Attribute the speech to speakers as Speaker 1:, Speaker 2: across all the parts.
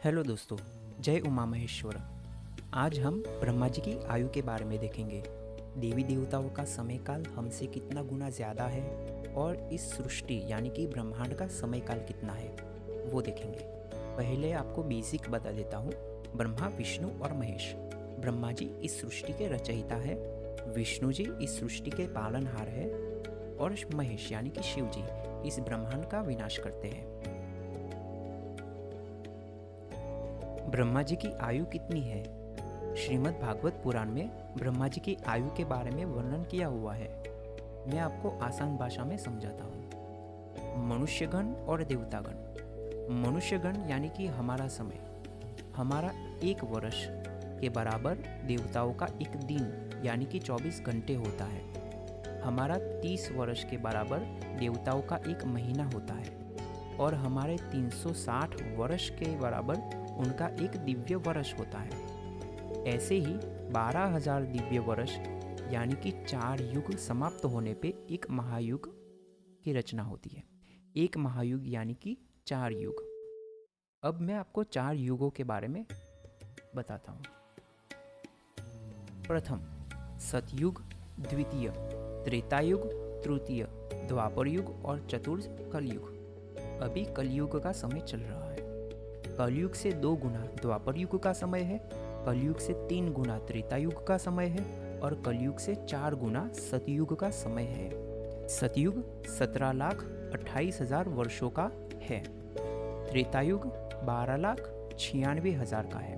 Speaker 1: Hello दोस्तों, जय उमा महेश्वर। आज हम ब्रह्मा जी की आयु के बारे में देखेंगे। देवी देवताओं का समय काल हमसे कितना गुना ज़्यादा है और इस सृष्टि यानी कि ब्रह्मांड का समय काल कितना है वो देखेंगे। पहले आपको बेसिक बता देता हूँ। ब्रह्मा, विष्णु और महेश। ब्रह्मा जी इस सृष्टि के रचयिता है, विष्णु जी इस सृष्टि के पालनहार है और महेश यानी कि शिव जी इस ब्रह्मांड का विनाश करते हैं। ब्रह्मा जी की आयु कितनी है? श्रीमद् भागवत पुराण में ब्रह्मा जी की आयु के बारे में वर्णन किया हुआ है। मैं आपको आसान भाषा में समझाता हूँ। मनुष्यगण और देवतागण। मनुष्यगण यानी कि हमारा समय, हमारा 1 वर्ष के बराबर देवताओं का एक दिन यानी कि 24 घंटे होता है। हमारा 30 वर्ष के बराबर देवताओं का एक महीना होता है और हमारे 360 वर्ष के बराबर उनका एक दिव्य वर्ष होता है। ऐसे ही 12,000 दिव्य वर्ष यानी कि 4 युग समाप्त होने पे एक महायुग की रचना होती है। एक महायुग यानी कि 4 युग। अब मैं आपको 4 युगों के बारे में बताता हूँ। प्रथम सतयुग, द्वितीय त्रेतायुग, तृतीय द्वापर युग और चतुर्थ कलयुग। अभी कलयुग का समय चल रहा है। कलयुग से 2 गुना द्वापर युग का समय है, कलयुग से 3 गुना त्रेतायुग का समय है और कलयुग से 4 गुना सतयुग का समय है। सतयुग 17,28,000 वर्षों का है, त्रेतायुग 12,96,000 का है,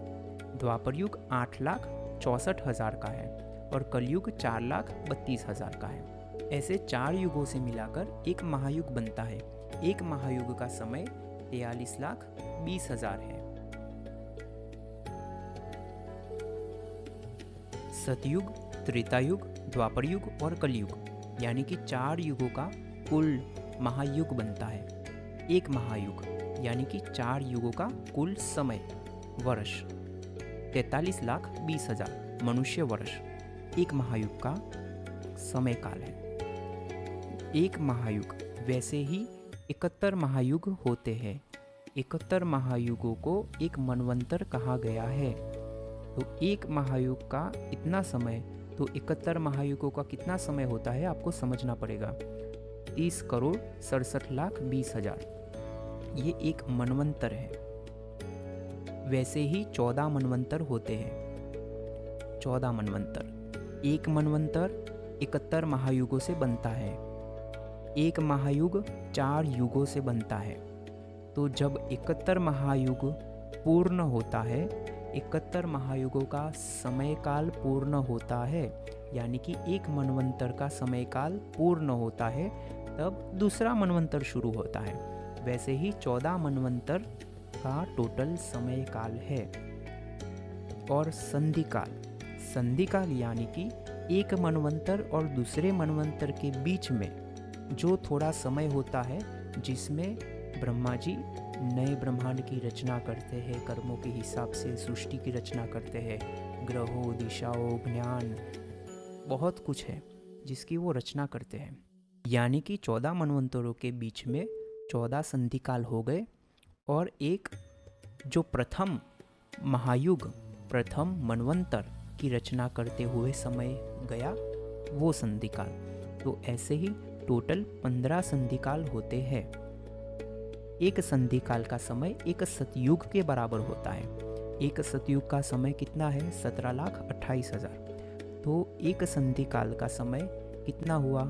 Speaker 1: द्वापर युग 8,64,000 का है और कलयुग 4,32,000 का है। ऐसे 4 युगों से मिलाकर एक महायुग बनता है। एक महायुग का समय 43,20,000 है। सतयुग, त्रेतायुग, द्वापर युग और कलयुग यानी कि 4 युगों का कुल महायुग बनता है। एक महायुग यानी कि 4 युगों का कुल समय वर्ष 43,20,000 मनुष्य वर्ष एक महायुग का समय काल है। एक महायुग। वैसे ही 71 महायुग होते हैं। 71 महायुगों को एक मनवंतर कहा गया है। तो एक महायुग का इतना समय, तो 71 महायुगों का कितना समय होता है आपको समझना पड़ेगा। 30,67,20,000 ये एक मनवंतर है। वैसे ही 14 मनवंतर होते हैं। 14 मनवंतर। एक मनवंतर 71 महायुगों से बनता है। एक महायुग 4 युगों से बनता है। तो जब 71 महायुग पूर्ण होता है, 71 महायुगों का समय काल पूर्ण होता है यानी कि एक मनवंतर का समय काल पूर्ण होता है, तब दूसरा मनवंतर शुरू होता है। वैसे ही 14 मनवंतर का टोटल समय काल है। और संधि काल। संधि काल यानी कि एक मनवंतर और दूसरे मनवंतर के बीच में जो थोड़ा समय होता है, जिसमें ब्रह्मा जी नए ब्रह्मांड की रचना करते हैं, कर्मों के हिसाब से सृष्टि की रचना करते हैं, ग्रहों, दिशाओं, ज्ञान, बहुत कुछ है जिसकी वो रचना करते हैं। यानी कि 14 मनवंतरों के बीच में 14 संधि काल हो गए और एक जो प्रथम महायुग, प्रथम मनवंतर की रचना करते हुए समय गया, वो संधि काल। तो ऐसे ही टोटल 15 संधि काल होते हैं। एक संधि काल का समय एक सतयुग के बराबर होता है। एक सतयुग का समय कितना है? 17,28,000। तो एक संधि काल का समय कितना हुआ?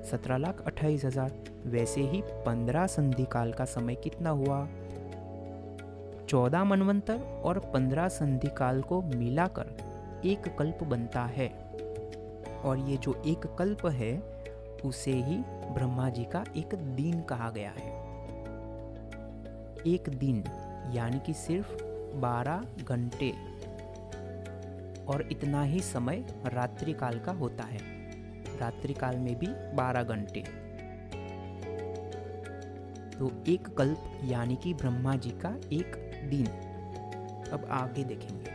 Speaker 1: 17,28,000। वैसे ही 15 संधि काल का समय कितना हुआ? 14 मनवंतर और 15 संधि काल को मिलाकर एक कल्प बनता है। और ये जो एक कल्प है उसे ही ब्रह्मा जी का एक दिन कहा गया है। एक दिन यानी कि सिर्फ 12 घंटे और इतना ही समय रात्रि काल का होता है। रात्रि काल में भी 12 घंटे। तो एक कल्प यानी कि ब्रह्मा जी का एक दिन। अब आगे देखेंगे।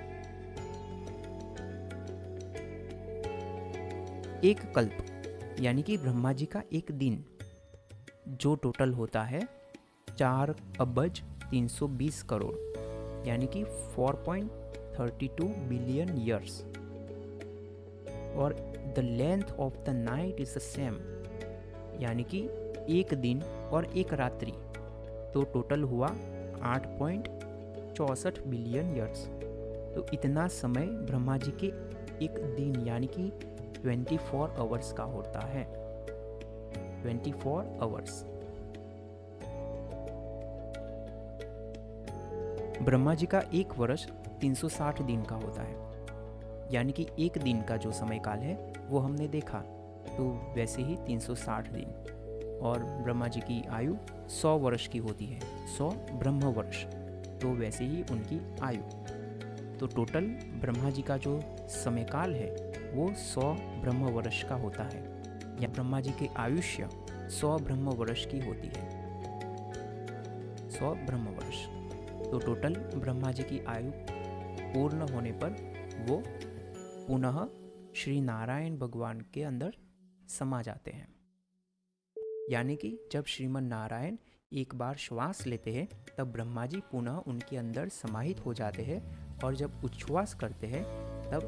Speaker 1: एक कल्प यानी कि ब्रह्मा जी का एक दिन जो टोटल होता है 4 अब्ज 320 करोड़ यानी कि 4.32 बिलियन ईयर्स। और the length of the night is the same, यानी कि एक दिन और एक रात्रि, तो टोटल हुआ 8.64 बिलियन ईयर्स। तो इतना समय ब्रह्मा जी के एक दिन यानी कि 24 आवर्स का होता है। 24 आवर्स। ब्रह्मा जी का एक वर्ष 360 दिन का होता है, यानी कि एक दिन का जो समय काल है वो हमने देखा, तो वैसे ही 360 दिन। और ब्रह्मा जी की आयु 100 वर्ष की होती है, 100 ब्रह्म वर्ष, तो वैसे ही उनकी आयु। तो टोटल ब्रह्मा जी का जो समय काल है वो 100 ब्रह्म वर्ष का होता है, या ब्रह्मा जी की आयुष्य 100 ब्रह्म वर्ष की होती है, 100 ब्रह्म वर्ष। तो टोटल ब्रह्मा जी की आयु पूर्ण होने पर वो पुनः श्री नारायण भगवान के अंदर समा जाते हैं। यानी कि जब श्रीमन नारायण एक बार श्वास लेते हैं तब ब्रह्मा जी पुनः उनके अंदर समाहित हो जाते हैं, और जब उच्छ्वास करते हैं तब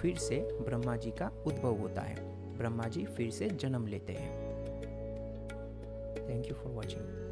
Speaker 1: फिर से ब्रह्मा जी का उद्भव होता है, ब्रह्मा जी फिर से जन्म लेते हैं। Thank you for watching.